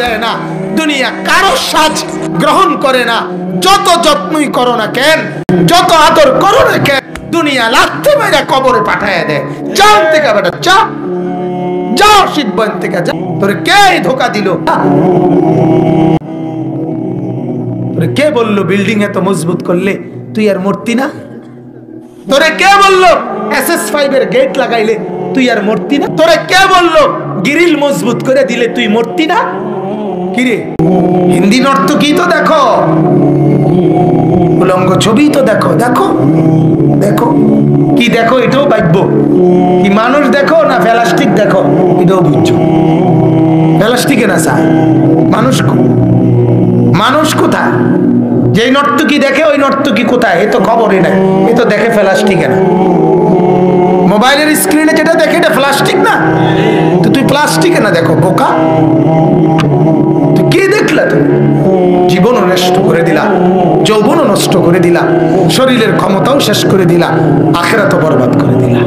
দেয় না, দুনিয়া কারো সাজ গ্রহণ করে না। যত যত্নই করো না কেন, যত আদর করো না কেন, দুনিয়া লাথি মেরে কবরে পাঠায় দেয়। জান থেকে বেটা যা, যাও শীতবন থেকে যা। তোরে কে ধোকা দিল? তোরে কে বললো বিল্ডিং এত মজবুত করলে তুই আর মূর্তি না? তোরে কে বললো SS5 এর গেট লাগাইলে তুই আর মূর্তি না? তোরে কে বললো গ্রিল মজবুত করে দিলে তুই মূর্তি না? কিরে হিন্দি নর্তকী তো দেখো, উলঙ্গ ছবি তো দেখো, দেখো দেখো কি দেখো, এটাও ভাববো কি মানুষ দেখো না প্লাস্টিক দেখো, এটাও বুঝছো। প্লাস্টিকে না স্যার, মানুষ মানুষ কোথায়? যে নর্তকী দেখে ওই নর্তকী কোথায়? এ তো খবরই নাই, এ তো দেখে প্লাস্টিকে না। মোবাইলের স্ক্রিনে যেটা দেখে এটা প্লাস্টিক না, তো তুই প্লাস্টিকে না দেখো বোকা। তুই কে দেখলা? তুমি জীবনও নষ্ট করে দিলা, যৌবনও নষ্ট করে দিলা, শরীরের ক্ষমতাও শেষ করে দিলা, আখিরাতও বরবাদ করে দিলা।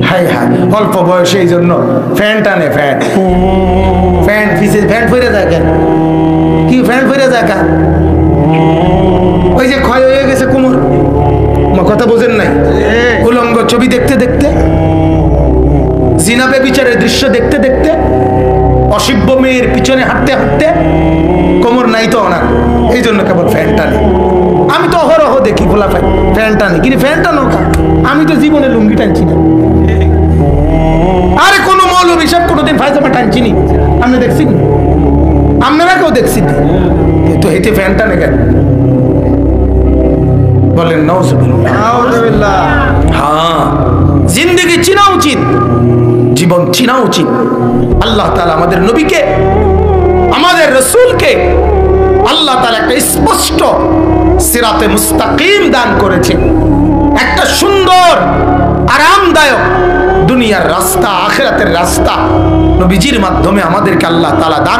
হায় হায়, অল্প বয়সে এই জন্য ফ্যান টানে, ফ্যান ফ্যান ফিসে ফ্যান ফিরে যায় কেন? কি ফ্যান ফিরে যায় কেন? ওই যে ক্ষয় হয়ে গেছে কোমর, কথা বোঝেন নাই? উলঙ্গ ছবি দেখতে দেখতে, জিনা বেবিচারের দৃশ্য দেখতে দেখতে, অসভ্য মেয়ের পিছনে হাঁটতে হাঁটতে কোমর নাই তো ওনার, এই জন্য কেবল ফ্যান টানে। আমি তো অহরহ দেখি খোলা ফ্যান টানে, কিন্তু ফ্যান টানো কা? আমি তো জীবনে লুঙ্গি টানছি না। আরে কোনো মৌলবী সাহেব কোনোদিন পায়জামা টানছি নি, আপনি দেখছি? আপনারা কেউ দেখছি তো হেঁটে ফ্যান টানে কেন? বলেন নাউজুবিল্লাহ। হ্যাঁ, জিন্দেগি চিনা উচিত, জীবন চিনা উচিত। আল্লাহ তাআলা আমাদের নবীকে, আমাদের রাসূলকে আল্লাহ তাআলা একটা স্পষ্ট সিরাতে মুস্তাকিম দান করেছে, একটা সুন্দর আরামদায়ক দুনিয়ার রাস্তা, আখিরাতের রাস্তা নবীজির মাধ্যমে আমাদেরকে আল্লাহ তাআলা দান